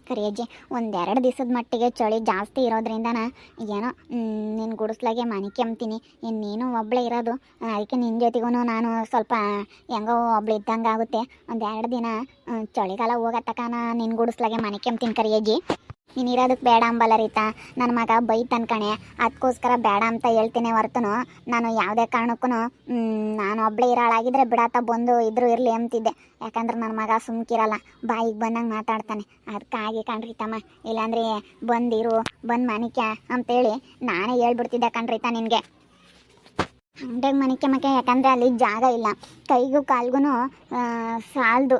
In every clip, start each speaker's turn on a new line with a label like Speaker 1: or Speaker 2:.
Speaker 1: ಕರಿಯಜ್ಜಿ ಒಂದೆರಡು ದಿವಸದ ಮಟ್ಟಿಗೆ ಚಳಿ ಜಾಸ್ತಿ ಇರೋದ್ರಿಂದನ ಏನೋ ನಿನ್ನ ಗುಡಿಸ್ಲಾಗೆ ಮನೆ ಕೆಮ್ತೀನಿ. ನೀನು ಒಬ್ಬಳೇ ಇರೋದು, ಅದಕ್ಕೆ ನಿನ್ನ ಜೊತೆಗೂ ನಾನು ಸ್ವಲ್ಪ ಹೆಂಗೋ ಒಬ್ಳು ಇದ್ದಂಗೆ ಆಗುತ್ತೆ. ಒಂದೆರಡು ದಿನ ಚಳಿಗಾಲ ಹೋಗತ್ತಕನ ನಿನ್ನ ಗುಡಿಸ್ಲಾಗೆ ಮನೆ ಕೆಮ್ತೀನಿ ಕರಿಯಜ್ಜಿ. ನೀನು ಇರೋದಕ್ಕೆ ಬೇಡ ಅಂಬಲ್ಲ ರೀತಾ, ನನ್ನ ಮಗ ಬೈತನ್ ಕಣೆ, ಅದಕ್ಕೋಸ್ಕರ ಬೇಡ ಅಂತ ಹೇಳ್ತೀನಿ ಹೊರತುನು ನಾನು ಯಾವುದೇ ಕಾರಣಕ್ಕೂ ನಾನು ಒಬ್ಬಳೇ ಇರೋಳಾಗಿದ್ರೆ ಬಿಡಾತ ಬಂದು ಇದ್ರೂ ಇರಲಿ ಅಂತಿದ್ದೆ. ಯಾಕಂದ್ರೆ ನನ್ನ ಮಗ ಸುಮ್ಕಿರಲ್ಲ, ಬಾಯಿಗೆ ಬಂದಂಗೆ ಮಾತಾಡ್ತಾನೆ. ಅದಕ್ಕಾಗಿ ಕಣ್ರೀತಮ್ಮ, ಇಲ್ಲಾಂದ್ರೆ ಬಂದಿರು ಬಂದು ಮನಿಕ್ಯ ಅಂತೇಳಿ ನಾನೇ ಹೇಳ್ಬಿಡ್ತಿದ್ದೆ ಕಣ್ರೀತ ನಿನಗೆ. ಅಂಗಡಿಯಾಗ ಮನಿಕೆ ಯಾಕಂದರೆ ಅಲ್ಲಿ ಜಾಗ ಇಲ್ಲ, ಕೈಗೂ ಕಾಲ್ಗೂ ಸಾಲದು,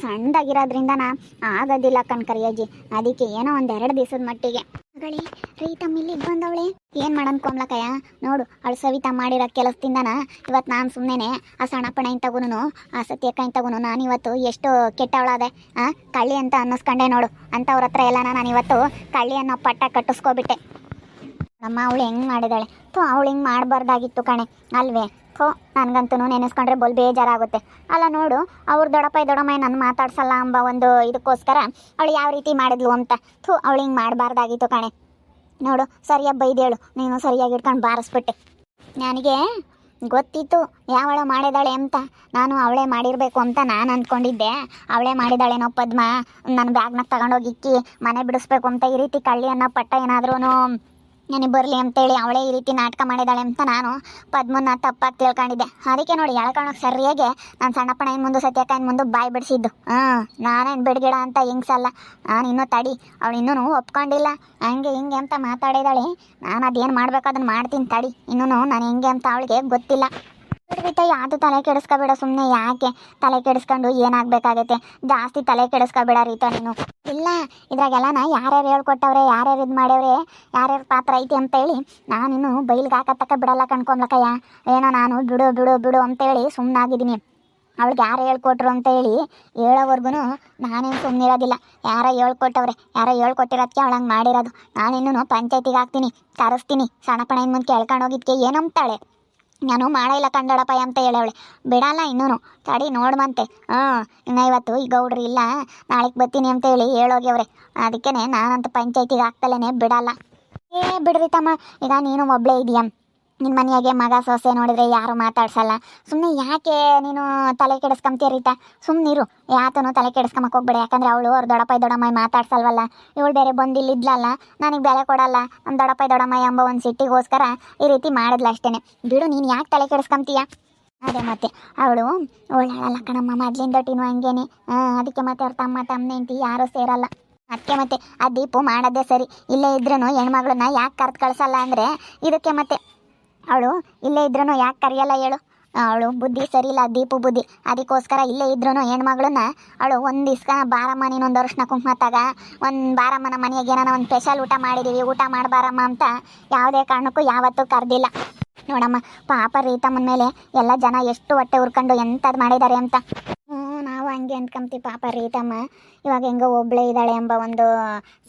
Speaker 1: ಸಣ್ಣದಾಗಿರೋದ್ರಿಂದನ ಆಗೋದಿಲ್ಲ ಕರಿಯಜ್ಜಿ. ಅದಕ್ಕೆ ಏನೋ ಒಂದೆರಡು ದಿವಸದ ಮಟ್ಟಿಗೆ ಮಗಳೇ ರೀತಮ್ಮ ಇಲ್ಲಿಗೆ ಬಂದವಳೆ. ಏನು ಮಾಡೋಣ ಕೋಮ್ಲಕ್ಕಯ್ಯ, ನೋಡು ಅವಳು ಸವಿತಾ ಮಾಡಿರೋ ಕೆಲಸದಿಂದನ ಇವತ್ತು ನಾನು ಸುಮ್ಮನೆ ಆ ಸಣ್ಣಪ್ಪಣ ಇಂತಗೂ ಆ ಸತ್ಯಕ್ಕ ಇಂತಗೂ ನಾನು ಇವತ್ತು ಎಷ್ಟು ಕೆಟ್ಟವಳಾದೆ. ಕಳ್ಳಿ ಅಂತ ಅನ್ನಿಸ್ಕೊಂಡೆ ನೋಡು. ಅಂಥವ್ರ ಹತ್ರ ಎಲ್ಲ ನಾನು ಇವತ್ತು ಕಳ್ಳಿ ಅನ್ನೋ ಪಟ್ಟ ಕಟ್ಟಿಸ್ಕೊಬಿಟ್ಟೆ. ನಮ್ಮ ಅವಳು ಹೆಂಗೆ ಮಾಡಿದಾಳೆ, ಅವಳು ಹಿಂಗೆ ಮಾಡಬಾರ್ದಾಗಿತ್ತು ಕಣೆ ಅಲ್ವೇ. ನನಗಂತೂ ನೆನೆಸ್ಕೊಂಡ್ರೆ ಬಲ್ ಬೇಜಾರಾಗುತ್ತೆ. ಅಲ್ಲ ನೋಡು, ಅವ್ರು ದೊಡ್ಡಮ್ಮ ನನ್ನ ಮಾತಾಡ್ಸಲ್ಲ ಎಂಬ ಒಂದು ಇದಕ್ಕೋಸ್ಕರ ಅವಳು ಯಾವ ರೀತಿ ಮಾಡಿದ್ಲು ಅಂತ. ಅವಳು ಹಿಂಗೆ ಮಾಡಬಾರ್ದಾಗಿತ್ತು ಕಣೆ. ನೋಡು ಸರಿಯಾಗಿ ಬೈದೇಳು, ನೀನು ಸರಿಯಾಗಿ ಇಟ್ಕೊಂಡು ಬಾರಿಸ್ಬಿಟ್ಟೆ. ನನಗೆ ಗೊತ್ತಿತ್ತು ಯಾವಳ ಮಾಡಿದಾಳೆ ಅಂತ. ನಾನು ಅವಳೇ ಮಾಡಿರಬೇಕು ಅಂತ ನಾನು ಅಂದ್ಕೊಂಡಿದ್ದೆ. ಅವಳೇ ಮಾಡಿದಾಳೇನೋ ಪದ್ಮ ನನ್ನ ಬ್ಯಾಗ್ನ ತಗೊಂಡೋಗಿಕ್ಕಿ ಮನೆ ಬಿಡಿಸ್ಬೇಕು ಅಂತ ಈ ರೀತಿ ಕಳ್ಳಿ ಅನ್ನೋ ಪಟ್ಟ ಏನಾದ್ರೂ ನನಗೆ ಬರಲಿ ಅಂತೇಳಿ ಅವಳೇ ಈ ರೀತಿ ನಾಟಕ ಮಾಡಿದಾಳೆ ಅಂತ ನಾನು ಪದ್ಮನ್ನ ತಪ್ಪಾಗಿ ತಿಳ್ಕೊಂಡಿದ್ದೆ. ಅದಕ್ಕೆ ನೋಡಿ ಎಳ್ಕೊಳಕ್ಕೆ ಸರಿಯಾಗೆ ನಾನು ಸಣ್ಣಪ್ಪನ ಇನ್ನು ಮುಂದೆ ಸತ್ಯಕ್ಕ ಇನ್ನು ಮುಂದೆ ಬಾಯಿ ಬಿಡಿಸಿದ್ದು. ನಾನೇನು ಬಿಡ್ಗಿಡ ಅಂತ ಹಿಂಗ್ಸಲ್ಲ. ನಾನು ಇನ್ನೂ ತಡಿ, ಅವಳು ಇನ್ನೂ ಒಪ್ಕೊಂಡಿಲ್ಲ ಹಂಗೆ ಹಿಂಗೆ ಅಂತ ಮಾತಾಡಿದಾಳೆ. ನಾನು ಅದೇನು ಮಾಡ್ಬೇಕು ಅದನ್ನು ಮಾಡ್ತೀನಿ ತಡಿ, ಇನ್ನೂ ನಾನು ಹೆಂಗೆ ಅಂತ ಅವಳಿಗೆ ಗೊತ್ತಿಲ್ಲ. ರೀತಾ ಯಾವುದು ತಲೆ ಕೆಡಿಸ್ಕೊಬೇಡ, ಸುಮ್ಮನೆ ಯಾಕೆ ತಲೆ ಕೆಡಿಸ್ಕೊಂಡು ಏನಾಗಬೇಕಾಗತ್ತೆ. ಜಾಸ್ತಿ ತಲೆ ಕೆಡಿಸ್ಕೊಬೇಡ ರೀತಾ ನೀನು. ಇಲ್ಲ ಇದ್ರಾಗೆಲ್ಲನ ಯಾರ್ಯಾರು ಹೇಳ್ಕೊಟ್ಟವ್ರೆ, ಯಾರ್ಯಾರು ಇದು ಮಾಡ್ಯವ್ರೆ, ಯಾರ್ಯಾರು ಪಾತ್ರ ಐತಿ ಅಂತೇಳಿ ನಾನಿನ್ನು ಬೈಲ್ಗೆ ಹಾಕತ್ತಕ್ಕ ಬಿಡಲ್ಲ ಕಣ್ಕೊಂಬ್ಲಕ್ಕಯ್ಯ. ಏನೋ ನಾನು ಬಿಡು ಬಿಡು ಬಿಡು ಅಂತೇಳಿ ಸುಮ್ಮನಾಗಿದ್ದೀನಿ. ಅವಳಿಗೆ ಯಾರು ಹೇಳ್ಕೊಟ್ರು ಅಂತೇಳಿ ಹೇಳೋವರೆಗೂ ನಾನೇನು ಸುಮ್ಮನಿರೋದಿಲ್ಲ. ಯಾರೋ ಹೇಳ್ಕೊಟ್ಟವ್ರೆ, ಯಾರೋ ಹೇಳ್ಕೊಟ್ಟಿರೋದಕ್ಕೆ ಅವಳಂಗೆ ಮಾಡಿರೋದು. ನಾನಿನ್ನೂ ಪಂಚಾಯತಿಗೆ ಹಾಕ್ತೀನಿ, ಕರೆಸ್ತೀನಿ. ಸಣ್ಣಪ್ಪಣ ಇನ್ನು ಮುಂದೆ ಕೇಳ್ಕೊಂಡು ಹೋಗಿದ್ಕೆ ಏನಂತಾಳೆ, ನಾನು ಮಾಡಿಲ್ಲ ಕಂಡಳಪ್ಪ ಅಂತ ಹೇಳವಳೆ. ಬಿಡಲ್ಲ ಇನ್ನೂ ತಡಿ ನೋಡ್ಮಂತೆ. ಇನ್ನು ಇವತ್ತು ಈ ಗೌಡ್ರು ಇಲ್ಲ ನಾಳೆಗೆ ಬರ್ತೀನಿ ಅಂತೇಳಿ ಹೇಳೋಗ್ಯವ್ರೆ. ಅದಕ್ಕೇ ನಾನಂತ ಪಂಚಾಯತಿಗೆ ಹಾಕ್ತಲೇ ಬಿಡಲ್ಲ. ಬಿಡ್ರಿ ತಮ್ಮ, ಈಗ ನೀನು ಒಬ್ಬಳೇ ಇದೆಯಾ, ನಿನ್ನ ಮನೆಯಾಗೆ ಮಗ ಸೊಸೆ ನೋಡಿದರೆ ಯಾರು ಮಾತಾಡ್ಸಲ್ಲ. ಸುಮ್ಮನೆ ಯಾಕೆ ನೀನು ತಲೆ ಕೆಡಿಸ್ಕೊಂತೀಯ ರೀತಾ, ಸುಮ್ಮನಿರು. ಯಾತನು ತಲೆ ಕೆಡಿಸ್ಕೊಂಬಕ್ಕೆ ಹೋಗ್ಬೇಡ. ಯಾಕಂದರೆ ಅವಳು ಅವ್ರು ದೊಡ್ಡಪ್ಪ ಮಾತಾಡ್ಸಲ್ವಲ್ಲ. ಇವಳು ಬೇರೆ ಬಂದಿಲ್ಲಿದ್ಲಲ್ಲ, ನನಗೆ ಬೆಲೆ ಕೊಡಲ್ಲ ನಮ್ಮ ದೊಡ್ಡಪ್ಪ ಎಂಬ ಒಂದು ಸಿಟ್ಟಿಗೋಸ್ಕರ ಈ ರೀತಿ ಮಾಡಿದ್ಲ ಅಷ್ಟೇ. ಬಿಡು, ನೀನು ಯಾಕೆ ತಲೆ ಕೆಡಿಸ್ಕೊಂತೀಯ. ಅದೇ ಮತ್ತೆ ಅವಳು ಒಳ್ಳೆಯಲ್ಲ ಕಣಮ್ಮ, ಮೊದಲಿಂದೊಟ್ಟಿನೂ ಹಂಗೇನೆ. ಅದಕ್ಕೆ ಮತ್ತೆ ಅವ್ರ ತಮ್ಮ ಹೆಂಡತಿ ಯಾರೂ ಸೇರಲ್ಲ. ಅದಕ್ಕೆ ಮತ್ತೆ ಆ ದೀಪು ಮಾಡೋದೇ ಸರಿ. ಇಲ್ಲೇ ಇದ್ರೂ ಹೆಣ್ಮಗಳನ್ನ ಯಾಕೆ ಕರೆದು ಕಳಿಸಲ್ಲ ಅಂದರೆ ಇದಕ್ಕೆ. ಮತ್ತೆ ಅವಳು ಇಲ್ಲೇ ಇದ್ರೂ ಯಾಕೆ ಕರೆಯಲ್ಲ ಹೇಳು. ಅವಳು ಬುದ್ಧಿ ಸರಿ ಇಲ್ಲ, ದೀಪು ಬುದ್ಧಿ. ಅದಕ್ಕೋಸ್ಕರ ಇಲ್ಲೇ ಇದ್ರೂ ಹೆಣ್ಮಗಳನ್ನ ಅವಳು ಒಂದು ದಿವ್ಸ ಬಾರಮ್ಮ ನೀನೊಂದು ಅರ್ಶಿನ ಕುಂಕುಮ ತಗ, ಒಂದು ಬಾರಮ್ಮನ ಮನೆಯಾಗೆ ಏನಾನ ಒಂದು ಸ್ಪೆಷಲ್ ಊಟ ಮಾಡಿದ್ದೀವಿ, ಊಟ ಮಾಡಬಾರಮ್ಮ ಅಂತ ಯಾವುದೇ ಕಾರಣಕ್ಕೂ ಯಾವತ್ತೂ ಕರೆದಿಲ್ಲ. ನೋಡಮ್ಮ ಪಾಪ ರೀತಮ್ಮನ ಮೇಲೆ ಎಲ್ಲ ಜನ ಎಷ್ಟು ಹೊಟ್ಟೆ ಉರ್ಕೊಂಡು ಎಂಥದ್ದು ಮಾಡಿದ್ದಾರೆ ಅಂತ. ನಾವು ಹಂಗೆ ಅಂದ್ಕೊಂತೀವಿ. ಪಾಪ ರೀತಮ್ಮ ಇವಾಗ ಹೆಂಗೋ ಒಬ್ಬಳೇ ಇದ್ದಾಳೆ ಎಂಬ ಒಂದು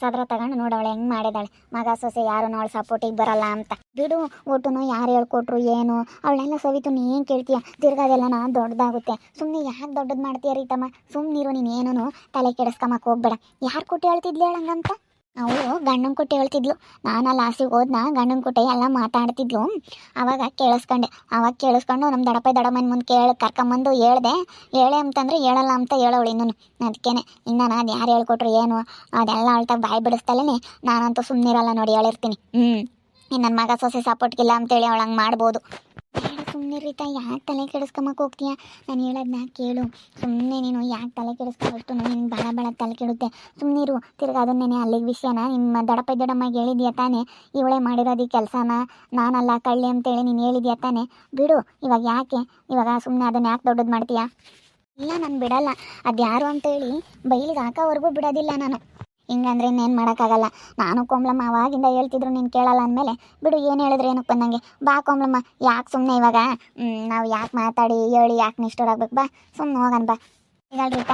Speaker 1: ಸದರ ತಗೊಂಡು ನೋಡವಳೆ ಹೆಂಗೆ ಮಾಡಿದಾಳೆ. ಮಗ ಸೊಸೆ ಯಾರು ಅವಳು ಸಪೋರ್ಟಿಗೆ ಬರಲ್ಲ ಅಂತ. ಬಿಡು, ಒಟ್ಟುನು ಯಾರು ಹೇಳ್ಕೊಟ್ರು ಏನು, ಅವಳನ್ನೆಲ್ಲ ಸವಿತು ನೀ ಏನು ಕೇಳ್ತೀಯ. ತಿರ್ಗಾದೆಲ್ಲ ದೊಡ್ಡದಾಗುತ್ತೆ. ಸುಮ್ಮನೆ ಯಾಕೆ ದೊಡ್ಡದು ಮಾಡ್ತೀಯ ರೀತಮ್ಮ, ಸುಮ್ಮನಿರು. ನೀನು ಏನೂ ತಲೆ ಕೆಡಿಸ್ಕೊಂಬಕ್ಕೆ ಹೋಗ್ಬೇಡ. ಯಾರು ಕೊಟ್ಟು ಹೇಳ್ತಿದ್ಲಿ ಹೇಳಂಗಂತ. ಅವಳು ಗಂಡನ ಕೊಟ್ಟೆ ಹೇಳ್ತಿದ್ಲು. ನಾನು ಲಾಸ್ಟಿಗೆ ಹೋದ್ನ ಗಂಡನ ಕೊಟ್ಟೆ ಎಲ್ಲ ಮಾತಾಡ್ತಿದ್ಲು. ಆವಾಗ ಕೇಳಿಸ್ಕೊಂಡು ನಮ್ಮ ದೊಡ್ಡಮ್ಮನ ಮುಂದೆ ಕರ್ಕೊಂಬಂದು ಹೇಳ್ದೆ. ಹೇಳೆ ಅಂತಂದರೆ ಹೇಳಲ್ಲ ಅಂತ ಹೇಳೋಳು ಇನ್ನೂ. ಅದಕ್ಕೇ ಇನ್ನು ಅದು ಯಾರು ಹೇಳ್ಕೊಟ್ರು ಏನು ಅದೆಲ್ಲ ಅಳ್ತಾಗ ಬಾಯಿ ಬಿಡಿಸ್ತಲೇ ನಾನಂತೂ ಸುಮ್ಮನಿರಲ್ಲ ನೋಡಿ, ಹೇಳಿರ್ತೀನಿ. ಇನ್ನು ನನ್ನ ಮಗ ಸೊಸೆ ಸಪೋರ್ಟ್ಗಿಲ್ಲ ಅಂತೇಳಿ ಅವಳು ಹಂಗೆ ಮಾಡ್ಬೋದು. ಸುಮ್ಮನೆ ರೀತಾ ಯಾಕೆ ತಲೆ ಕೆಡಿಸ್ಕೊಂಬಕ್ಕೆ ಹೋಗ್ತೀಯ. ನಾನು ಹೇಳೋದನ್ನ ಕೇಳು. ಸುಮ್ಮನೆ ನೀನು ಯಾಕೆ ತಲೆ ಕೆಡಿಸ್ಕೊಬಿಟ್ಟು ನಿನ್ಗೆ ಭಾಳ ತಲೆ ಕೆಡುತ್ತೆ. ಸುಮ್ಮನಿರು. ತಿರ್ಗಿ ಅದನ್ನೇ ಅಲ್ಲಿಗೆ ವಿಷಯನ ನಿಮ್ಮ ದೊಡ್ಡಮ್ಮಗೆ ಹೇಳಿದ್ಯಾ ತಾನೇ, ಇವಳೇ ಮಾಡಿರೋದು ಈ ಕೆಲಸನ, ನಾನಲ್ಲ ಕಳ್ಳಿ ಅಂತೇಳಿ ನೀನು ಹೇಳಿದ್ಯಾ ತಾನೇ. ಬಿಡು ಇವಾಗ ಯಾಕೆ, ಇವಾಗ ಸುಮ್ಮನೆ ಅದನ್ನು ಯಾಕೆ ದೊಡ್ಡದು ಮಾಡ್ತೀಯಾ. ಇಲ್ಲ ನಾನು ಬಿಡಲ್ಲ. ಅದು ಯಾರು ಅಂತೇಳಿ ಬೈಲಿಗೆ ಹಾಕೋವರೆಗೂ ಬಿಡೋದಿಲ್ಲ ನಾನು. ಹಿಂಗಂದ್ರೆ ಇನ್ನೇನು ಮಾಡೋಕ್ಕಾಗಲ್ಲ. ನಾನು ಕೋಮ್ಲಮ್ಮ ಅವಾಗಿಂದ ಹೇಳ್ತಿದ್ರು ನೀನು ಕೇಳಲ್ಲ ಅಂದಮೇಲೆ ಬಿಡು, ಏನು ಹೇಳಿದ್ರೆ ಏನಕ್ಕೆ ಬಂದಂಗೆ. ಬಾ ಕೋಮ್ಲಮ್ಮ, ಯಾಕೆ ಸುಮ್ಮನೆ ಇವಾಗ ನಾವು ಯಾಕೆ ಮಾತಾಡಿ ಹೇಳಿ ಯಾಕೆ ನಿಷ್ಠರಾಗಬೇಕು. ಬಾ ಸುಮ್ಮನೆ ಹೋಗೋಣ ಬಾ. ಈಗಲ್ರಿಪ್ಪ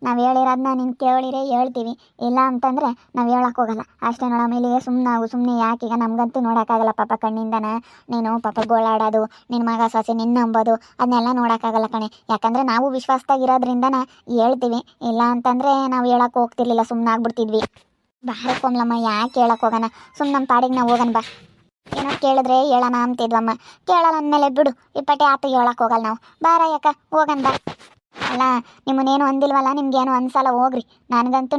Speaker 1: ನಾವು ಹೇಳಿರೋದನ್ನ ನೀನು ಕೇಳಿರೇ ಹೇಳ್ತೀವಿ, ಇಲ್ಲ ಅಂತಂದರೆ ನಾವು ಹೇಳಕ್ಕೆ ಹೋಗಲ್ಲ ಅಷ್ಟೇ ನೋಡ. ಆಮೇಲೆ ಸುಮ್ಮನೆ ಯಾಕೆ, ಈಗ ನಮಗಂತೂ ನೋಡೋಕ್ಕಾಗಲ್ಲ ಪಾಪ ಕಣ್ಣಿಂದನ. ನೀನು ಪಾಪ ಗೋಳಾಡೋದು, ನಿನ್ನ ಮಗ ಸೊಸೆ ನಿನ್ನ ನಂಬೋದು ಅದನ್ನೆಲ್ಲ ನೋಡೋಕ್ಕಾಗಲ್ಲ ಕಣೆ. ಯಾಕಂದರೆ ನಾವು ವಿಶ್ವಾಸದಾಗಿರೋದ್ರಿಂದನ ಹೇಳ್ತೀವಿ, ಇಲ್ಲ ಅಂತಂದರೆ ನಾವು ಹೇಳಕ್ಕೆ ಹೋಗ್ತಿರ್ಲಿಲ್ಲ, ಸುಮ್ಮನೆ ಆಗ್ಬಿಡ್ತಿದ್ವಿ. ಬಾರ ಕೋಮ್ಲಮ್ಮ, ಯಾಕೆ ಹೇಳಕ್ಕೆ ಹೋಗೋಣ, ಸುಮ್ಮನೆ ನಮ್ಮ ಪಾಡಿಗೆ ನಾವು ಹೋಗೋಣ ಬಾ. ಏನೋ ಕೇಳಿದ್ರೆ ಹೇಳೋಣ ಅಂತಿದ್ವಮ್ಮ, ಕೇಳಲ್ಲ ಅಂದಮೇಲೆ ಬಿಡು, ಇಪ್ಪಟ್ಟೆ ಆತು ಹೇಳಕ್ಕೆ ಹೋಗಲ್ಲ ನಾವು. ಬಾರ ಯಾಕ ಹೋಗೋಣ ಬಾ. ಅಲ್ಲ ನಿಮ್ಮನ್ನೇನು ಅಂದಿಲ್ವಲ್ಲ, ನಿಮ್ಗೇನು ಅನ್ಸಲ್ಲ ಹೋಗ್ರಿ. ನನಗಂತೂ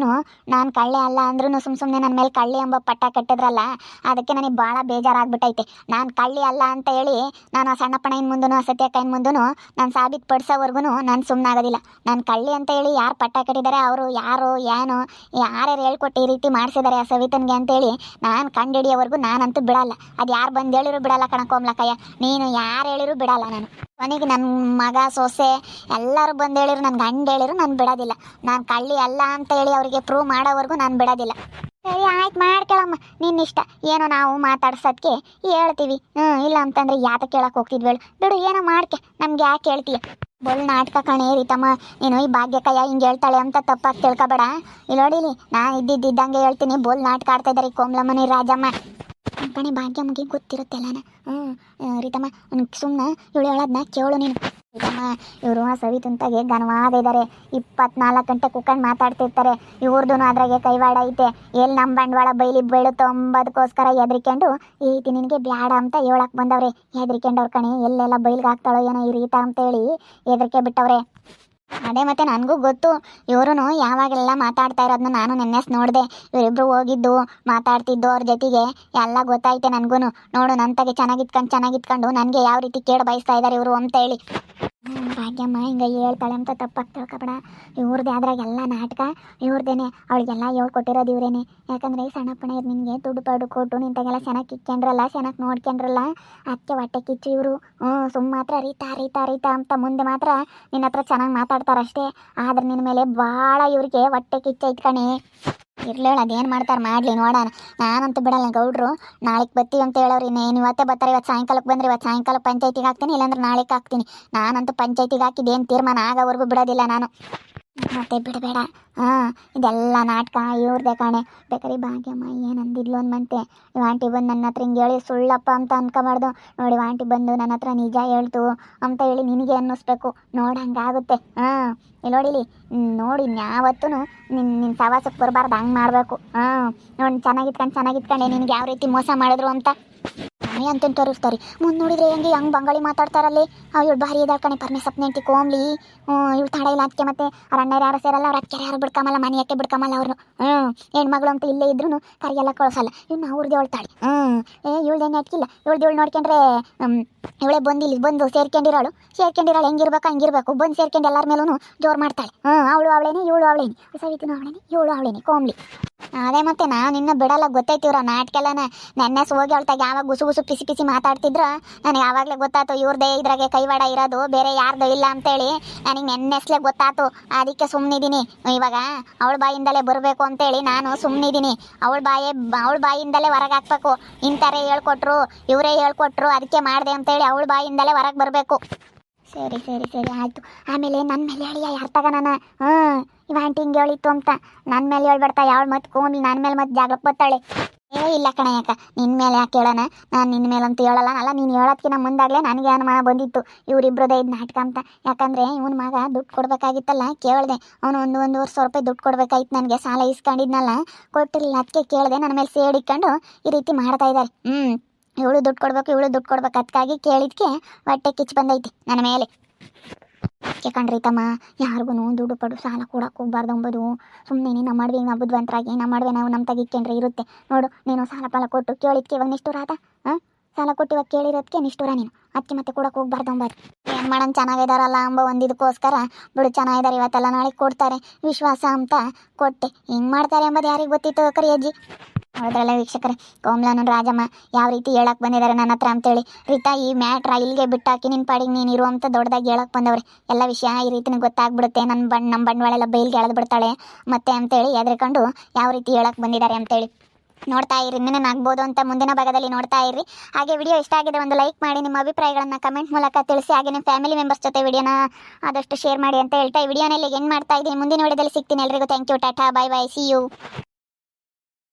Speaker 1: ನಾನು ಕಳ್ಳೆ ಅಲ್ಲ ಅಂದ್ರೂ ಸುಮ್ಮನೆ ನನ್ನ ಮೇಲೆ ಕಳ್ಳಿ ಎಂಬ ಪಟ್ಟ ಕಟ್ಟಿದ್ರಲ್ಲ, ಅದಕ್ಕೆ ನನಗೆ ಭಾಳ ಬೇಜಾರಾಗ್ಬಿಟ್ಟೈತೆ. ನಾನು ಕಳ್ಳಿ ಅಲ್ಲ ಅಂತ ಹೇಳಿ ನಾನು ಆ ಸಣ್ಣಪ್ಪಣ್ಣ ಮುಂದೂ ಸತ್ಯಕ್ಕನ ಮುಂದೂ ನಾನು ಸಾಬೀತು ಪಡಿಸೋವರೆಗೂ ನಾನು ಸುಮ್ಮನಾಗೋದಿಲ್ಲ. ನಾನು ಕಳ್ಳಿ ಅಂತ ಹೇಳಿ ಯಾರು ಪಟ್ಟ ಕಟ್ಟಿದ್ದಾರೆ, ಅವರು ಯಾರು ಏನು ಯಾರ್ಯಾರು ಹೇಳ್ಕೊಟ್ಟು ಈ ರೀತಿ ಮಾಡಿಸಿದ್ದಾರೆ ಆ ಸವಿತನ್ಗೆ ಅಂತೇಳಿ ನಾನು ಕಂಡು ಹಿಡಿಯೋವರೆಗೂ ನಾನಂತೂ ಬಿಡಲ್ಲ. ಅದು ಯಾರು ಬಂದು ಹೇಳಿದ್ರು ಬಿಡಲ್ಲ ಕಣಕೋಮ್ಲಕ್ಕಯ್ಯ, ನೀನು ಯಾರು ಹೇಳಿದ್ರು ಬಿಡಲ್ಲ ನಾನು. ಕೊನೆಗೆ ನನ್ನ ಮಗ ಸೊಸೆ ಎಲ್ಲರೂ ಬಂದು ಹೇಳಿರು, ನನ್ನ ಗಂಡ ಹೇಳಿರು, ನಾನು ಬಿಡೋದಿಲ್ಲ. ನಾನು ಕಳ್ಳಿ ಅಲ್ಲ ಅಂತ ಹೇಳಿ ಅವರಿಗೆ ಪ್ರೂವ್ ಮಾಡೋವರೆಗೂ ನಾನು ಬಿಡೋದಿಲ್ಲ. ಸರಿ ಆಯ್ತು, ಮಾಡ್ಕೊಳಮ್ಮ ನಿನ್ನಿಷ್ಟ. ಏನೋ ನಾವು ಮಾತಾಡ್ಸೋದಕ್ಕೆ ಹೇಳ್ತೀವಿ, ಇಲ್ಲ ಅಂತಂದರೆ ಯಾತ ಕೇಳಕ್ಕೆ ಹೋಗ್ತಿದ್ವಿ ಬಿಡು, ಏನೋ ಮಾಡ್ಕೆ, ನಮ್ಗೆ ಯಾಕೆ ಹೇಳ್ತೀಯ. ಬೊಲ್ ನಾಟಕ ಕಣೆ ರೀತಮ್ಮ ನೀನು. ಈ ಭಾಗ್ಯಕ್ಕಯ್ಯ ಹಿಂಗೆ ಹೇಳ್ತಾಳೆ ಅಂತ ತಪ್ಪಾಗಿ ತಿಳ್ಕೊಬೇಡ. ಇಲ್ಲಿ ನೋಡಿಲಿ, ನಾನು ಇದ್ದಿದ್ದಂಗೆ ಹೇಳ್ತೀನಿ, ಬೋಲ್ ನಾಟಕ ಆಡ್ತಾ ಇದ್ದಾರೆ ಈ ಕೋಮ್ಲಮ್ಮನಿ ರಾಜಮ್ಮ ಕಣೆ. ಭಾಗ್ಯಮ್ಮಗೆ ಗೊತ್ತಿರುತ್ತೆಲ್ಲನ. ರೀತಮ್ಮ ಸುಮ್ಮನೆ ಇವಳು ಹೇಳೋದನ್ನ ಕೇಳು ನೀನು. ರೀತಮ್ಮ ಇವರು ಆ ಸವಿತಂತಾಗೆ ಘನವಾಗಿದ್ದಾರೆ, 24 ಗಂಟೆ ಕುಕ್ಕಂಡು ಮಾತಾಡ್ತಿರ್ತಾರೆ. ಇವ್ರದ್ದು ಅದ್ರಾಗೆ ಕೈವಾಡ ಐತೆ, ಎಲ್ಲಿ ನಮ್ಮ ಬಂಡವಾಳ ಬೈಲಿ ಬೀಳುತ್ತೋ ಅಂಬೋದಕ್ಕೋಸ್ಕರ ಹೆದ್ರಿಕೊಂಡು ಈ ರೀತಿ ನಿನಗೆ ಬ್ಯಾಡ ಅಂತ ಹೇಳಕ್ಕೆ ಬಂದವ್ರೆ. ಹೆದ್ರಿಕೊಂಡವ್ರ ಕಣೆ, ಎಲ್ಲೆಲ್ಲ ಬೈಲ್ಗೆ ಹಾಕ್ತಾಳೋ ಏನೋ ಈ ರೀತ ಅಂತೇಳಿ ಹೆದರಿಕೆ ಬಿಟ್ಟವ್ರೆ. ಅದೇ ಮತ್ತೆ ನನಗೂ ಗೊತ್ತು, ಇವರು ಯಾವಾಗೆಲ್ಲ ಮಾತಾಡ್ತಾ ಇರೋದನ್ನ ನಾನು ನೆನ್ನೆಸ್ ನೋಡಿದೆ. ಇವರಿಬ್ರು ಹೋಗಿದ್ದು ಮಾತಾಡ್ತಿದ್ದು ಅವ್ರ ಜೊತೆಗೆ ಎಲ್ಲ ಗೊತ್ತಾಯ್ತೆ ನನಗೂ. ನೋಡು ನಂತಾಗೆ ಚೆನ್ನಾಗಿತ್ಕೊಂಡು ನನಗೆ ಯಾವ ರೀತಿ ಕೇಳಿ ಬಯಸ್ತಾ ಇದ್ದಾರೆ ಇವರು ಅಂತೇಳಿ. ಭಾಗ್ಯಮ್ಮ ಹಿಂಗೆ ಹೇಳ್ತಾಳೆ ಅಂತ ತಪ್ಪಾಗಿ ತಿಳ್ಕೊಬೇಡ. ಇವ್ರದ್ದೇ ಅದ್ರಾಗೆಲ್ಲ ನಾಟಕ, ಇವ್ರದ್ದೇನೆ, ಅವಳಿಗೆಲ್ಲ ಹೇಳ್ಕೊಟ್ಟಿರೋದು ಇವರೇನೆ. ಯಾಕಂದರೆ ಈ ಸಣ್ಣಪ್ಪಣ ನಿನಗೆ ದುಡ್ಡು ಪಡು ಕೊಟ್ಟು ನಿಂತಾಗೆಲ್ಲ ಚೆನ್ನಾಗಿ ಕಿಕ್ಕೊಂಡ್ರಲ್ಲ, ಚೆನ್ನಾಗಿ ನೋಡ್ಕೊಂಡ್ರಲ್ಲ, ಅದಕ್ಕೆ ಹೊಟ್ಟೆ ಕಿಚ್ಚು ಇವರು. ಸುಮ್ಮ ಮಾತ್ರ ರೀತಾ ಅಂತ ಮುಂದೆ ಮಾತ್ರ ನಿನ್ನ ಹತ್ರ ಚೆನ್ನಾಗಿ ಮಾತಾಡ್ತಾರಷ್ಟೇ, ಆದ್ರೆ ನಿನ್ನ ಮೇಲೆ ಭಾಳ ಇವ್ರಿಗೆ ಹೊಟ್ಟೆ ಕಿಚ್ಚು ಐತ್ಕಣೆ. ಇರ್ಲೇಳ ಅದೇನು ಮಾಡ್ತಾರೆ ಮಾಡಲಿ ನೋಡೋಣ. ನಾನಂತೂ ಬಿಡಲ್ಲ, ಗೌಡ್ರು ನಾಳೆಗೆ ಬರ್ತೀವಿ ಅಂತ ಹೇಳೋರಿ. ನೀವು ಇವತ್ತೇ ಬರ್ತಾರೆ, ಇವತ್ತು ಸಾಯಂಕಾಲಕ್ಕೆ ಬಂದರೆ ಇವತ್ತು ಸಾಯಂಕಾಲ ಪಂಚಾಯತಿಗೆ ಹಾಕ್ತೀನಿ, ಇಲ್ಲಾಂದ್ರೆ ನಾಳೆಗೆ ಹಾಕ್ತೀನಿ. ನಾನಂತೂ ಪಂಚಾಯತಿಗೆ ಹಾಕಿದ್ದೇನು ತೀರ್ಮಾನ ಆಗೋವರೆಗೂ ಬಿಡೋದಿಲ್ಲ ನಾನು. ಮತ್ತೆ ಬಿಡಬೇಡ. ಇದೆಲ್ಲ ನಾಟಕ ಇವ್ರದೇ ಕಾಣೆ. ಬೇಕಾರೆ ಭಾಗ್ಯಮ್ಮ ಏನಂದಿದ್ಲು ಅಂತೆ, ಇವ್ ಆಂಟಿ ಬಂದು ನನ್ನ ಹತ್ರ ಹಿಂಗೆ ಹೇಳಿ ಸುಳ್ಳಪ್ಪ ಅಂತ ಅನ್ಕೋಬಾರ್ದು. ನೋಡಿ ಆಂಟಿ ಬಂದು ನನ್ನ ಹತ್ರ ನಿಜ ಹೇಳ್ತು ಅಂತ ಹೇಳಿ ನಿನಗೆ ಅನ್ನಿಸ್ಬೇಕು, ನೋಡಂಗಾಗುತ್ತೆ. ಇಲ್ಲಿ ನೋಡಿಲಿ, ನೋಡಿ ಯಾವತ್ತೂ ನಿನ್ನ ಸವಾಸಕ್ಕೆ ಬರಬಾರ್ದು, ಹಂಗೆ ಮಾಡಬೇಕು. ನೋಡಿ ಚೆನ್ನಾಗಿತ್ಕೊಂಡೆ ನಿನಗೆ ಯಾವ ರೀತಿ ಮೋಸ ಮಾಡಿದ್ರು ಅಂತ ಅಂತ ತೋರಿಸ್ತಾರೆ. ಮುಂದೆ ನೋಡಿದ್ರೆ ಹೆಂಗೆ ಬಂಗಾಳಿ ಮಾತಾಡ್ತಾರಲ್ಲಿ. ಇವಳು ಭಾರಿ ಇದ್ದಾಳೆ ಕಣೆ, ಪರ್ಮೇಸಪ್ನೆಂಟಿ ಕೋಮ್ಲಿ. ಇವಳು ತಡ ಇಲ್ಲ ಅದಕ್ಕೆ. ಮತ್ತೆ ಅವ್ರ ಅಣ್ಣರು ಯಾರು ಸೇರಲ್ಲ, ಅವ್ರ ಅಕ್ಕರೆ ಯಾರು ಬಿಡ್ಕಮಲ್ಲ, ಮನೆಯಕ್ಕೆ ಬಿಡ್ಕಮಲ್ಲ ಅವರು. ಹೆಣ್ಮಗಳು ಅಂತ ಇಲ್ಲೇ ಇದ್ರು ಕರಿಯೆಲ್ಲ ಕಳಿಸಲ್ಲ. ಇನ್ನು ಅವ್ರದ್ದೇ ಹೇಳ್ತಾಳೆ. ಇವಳ್ದೇನು ಅಟ್ಕಿಲ್ಲ, ಇವಳು ನೋಡ್ಕೊಂಡ್ರೆ ಇವಳೇ ಬಂದು ಇಲ್ಲಿ ಬಂದು ಸೇರ್ಕೊಂಡಿರೋಳು ಹೆಂಗಿರ್ಬೇಕು ಹಂಗಿರ್ಬೇಕು. ಬಂದು ಸೇರ್ಕೊಂಡು ಎಲ್ಲರ ಮೇಲೂ ಜೋರು ಮಾಡ್ತಾಳೆ. ಅವಳೇನೆ ಇವಳು ಅವಳೇನೆ, ಸವಿತನು ಅವಳೇನೆ ಇವಳು ಅವಳೇನೆ ಕೋಮ್ಲಿ. ಅದೇ ಮತ್ತೆ ನಾನು ಇನ್ನು ಬಿಡಲ್ಲ, ಗೊತ್ತೈತಿವ್ರ ನಾಟಕೆಲ್ಲನ. ನೆನ್ನೆ ಹೋಗಿ ಅವಳ್ತಾಗ ಯಾವಾಗ ಗುಸು ಪಿಸಿ ಮಾತಾಡ್ತಿದ್ರು ನನಗೆ ಯಾವಾಗಲೇ ಗೊತ್ತಾಯ್ತು ಇವ್ರದೇ ಇದ್ರಾಗೆ ಕೈವಾಡ ಇರೋದು, ಬೇರೆ ಯಾರ್ದು ಇಲ್ಲ ಅಂತೇಳಿ ನನಗೆ ನೆನ್ನೆಸ್ಲೇ ಗೊತ್ತಾಯ್ತು. ಅದಕ್ಕೆ ಸುಮ್ಮನಿದ್ದೀನಿ. ಇವಾಗ ಅವಳ ಬಾಯಿಂದಲೇ ಬರಬೇಕು ಅಂತೇಳಿ ನಾನು ಸುಮ್ಮನಿದ್ದೀನಿ. ಅವಳ ಬಾಯಿಂದಲೇ ಹೊರಗೆ ಹಾಕ್ಬೇಕು. ಇಂಥರೇ ಹೇಳ್ಕೊಟ್ರು, ಇವರೇ ಹೇಳ್ಕೊಟ್ರು, ಅದಕ್ಕೆ ಮಾಡಿದೆ ಅಂತೇಳಿ ಅವಳ ಬಾಯಿಂದಲೇ ಹೊರಗೆ ಬರಬೇಕು. ಸರಿ ಆಯಿತು. ಆಮೇಲೆ ನನ್ನ ಮೇಲೆ ಹೇಳಿಯ ಯಾರ್ತಾಗ ನಾನು ಇವ ಆಂಟಿ ಹಿಂಗೆ ಹೇಳಿತ್ತು ಅಂತ ನನ್ನ ಮೇಲೆ ಹೇಳ್ಬಿಡ್ತಾ. ಯಾವಳು ಮತ್ತೆ ಕೋಮ್ಲಿ ನನ್ನ ಮೇಲೆ ಮತ್ತೆ ಜಾಗಕ್ಕೆ ಬರ್ತಾಳೆ. ಇಲ್ಲ ಕಣ, ಯಾಕ ನಿನ್ನ ಮೇಲೆ ಯಾಕೆ ಹೇಳೋಣ, ನಾನು ನಿನ್ನ ಮೇಲೆ ಅಂತ ಹೇಳಲ್ಲ. ಅಲ್ಲ ನೀನು ಹೇಳೋದಕ್ಕಿಂತ ಮುಂದಾಗಲೇ ನನಗೆ ಅನುಮಾನ ಬಂದಿತ್ತು ಇವರಿಬ್ರದೇ ಇದು ನಾಟಕ ಅಂತ. ಯಾಕಂದರೆ ಇವನ ಮಗ ದುಡ್ಡು ಕೊಡಬೇಕಾಗಿತ್ತಲ್ಲ, ಕೇಳಿದೆ. ಅವನು ಒಂದೂವರೆ ರೂಪಾಯಿ ದುಡ್ಡು ಕೊಡಬೇಕಾಯ್ತು ನನಗೆ, ಸಾಲ ಇಸ್ಕೊಂಡಿದ್ನಲ್ಲ, ಕೊಟ್ಟಿರಲಿಲ್ಲ. ಅದಕ್ಕೆ ಕೇಳಿದೆ, ನನ್ನ ಮೇಲೆ ಸೇಡಿಕೊಂಡು ಈ ರೀತಿ ಮಾಡ್ತಾ ಇದ್ದಾರೆ. ಇವಳು ದುಡ್ಡು ಕೊಡ್ಬೇಕು ಅದಕ್ಕಾಗಿ ಕೇಳಿದ್ಕೆ ಹೊಟ್ಟೆ ಕಿಚ್ಚು ಬಂದೈತಿ ನನ್ನ ಮೇಲೆ. ಕಣ್ರೀತಮ್ಮ, ಯಾರಿಗೂ ದುಡ್ಡು ಪಡು ಸಾಲ ಕೊಡಕ್ಕೆ ಹೋಗ್ಬಾರ್ದು ಅಂಬೋದು. ಸುಮ್ಮನೆ ನಮ್ಮ ಮಾಡುವೆ ನಾವು ಬುದ್ಧಿವಂತರಾಗಿ ನಾವು ನಮ್ಮ ತೆಗಿಕೊಂಡ್ರೆ ಇರುತ್ತೆ ನೋಡು. ನೀನು ಸಾಲ ಕೊಟ್ಟು ಕೇಳಿದ್ಕೆ ಇವಾಗ ನಿಷ್ಠುರ ಆತ. ಸಾಲ ಕೊಟ್ಟು ಇವಾಗ ಕೇಳಿರೋದಕ್ಕೆ ನಿಷ್ಠುರ ನೀನು. ಅದಕ್ಕೆ ಮತ್ತೆ ಕೊಡಕ್ಕೆ ಹೋಗ್ಬಾರ್ದು ಅಂಬಾರ್ದು. ಏನು ಮಾಡೋಣ, ಚೆನ್ನಾಗಿದ್ದಾರಲ್ಲ ಅಂಬ ಒಂದಿದಕ್ಕೋಸ್ಕರ ಬಿಡು, ಚೆನ್ನಾಗಿದ್ದಾರೆ ಇವತ್ತೆಲ್ಲ ನಾಳೆಗೆ ಕೊಡ್ತಾರೆ ವಿಶ್ವಾಸ ಅಂತ ಕೊಟ್ಟೆ. ಹಿಂಗೆ ಮಾಡ್ತಾರೆ ಎಂಬುದು ಯಾರಿಗೆ ಗೊತ್ತಿತ್ತು ಕರಿ ಅಜ್ಜಿ. ಹೌದ್ರಲ್ಲ ವೀಕ್ಷಕರೇ, ಕೋಮ್ಲನು ರಾಜಮ್ಮ ಯಾವ ರೀತಿ ಹೇಳಕ್ಕೆ ಬಂದಿದ್ದಾರೆ ನನ್ನ ಹತ್ರ ಅಂತೇಳಿ. ರೀತಾ ಈ ಮ್ಯಾಟ್ರ ಇಲ್ಲಿಗೆ ಬಿಟ್ಟಾಕಿ ನಿನ್ನ ಪಾಡಿಗೆ ನೀನು ಇರು ಅಂತ ದೊಡ್ಡದಾಗಿ ಹೇಳಕ್ಕೆ ಬಂದವ್ರೆ. ಎಲ್ಲ ವಿಷಯ ಈ ರೀತಿ ಗೊತ್ತಾಗ್ಬಿಡುತ್ತೆ, ನಮ್ಮ ಬಂಡವಾಳ ಎಲ್ಲ ಬೈಲ್ಗೆ ಎಳೆದು ಬಿಡ್ತಾಳೆ ಮತ್ತೆ ಅಂತೇಳಿ ಹೆದರ್ಕೊಂಡು ಯಾವ ರೀತಿ ಹೇಳಕ್ಕೆ ಬಂದಿದ್ದಾರೆ ಅಂತೇಳಿ. ನೋಡ್ತಾ ಇರಿ, ಇನ್ನೇನು ಆಗ್ಬೋದು ಅಂತ ಮುಂದಿನ ಭಾಗದಲ್ಲಿ ನೋಡ್ತಾ ಇರಿ. ಹಾಗೆ ವಿಡಿಯೋ ಇಷ್ಟ ಆಗಿದ್ರೆ ಒಂದು ಲೈಕ್ ಮಾಡಿ, ನಿಮ್ಮ ಅಭಿಪ್ರಾಯಗಳನ್ನು ಕಮೆಂಟ್ ಮೂಲಕ ತಿಳಿಸಿ. ಹಾಗೆ ನಿಮ್ಮ ಫ್ಯಾಮಿಲಿ ಮೆಂಬರ್ಸ್ ಜೊತೆ ವಿಡಿಯೋನ ಆದಷ್ಟು ಶೇರ್ ಮಾಡಿ ಅಂತ ಹೇಳ್ತಾ ಈ ವಿಡಿಯೋನಲ್ಲಿ ಏನು ಮಾಡ್ತಾ ಇದ್ದೀನಿ. ಮುಂದಿನ ವಿಡಿಯೋದಲ್ಲಿ ಸಿಗ್ತೀನಿ. ಎಲ್ರಿಗೂ thank you, tata, bye bye, see you.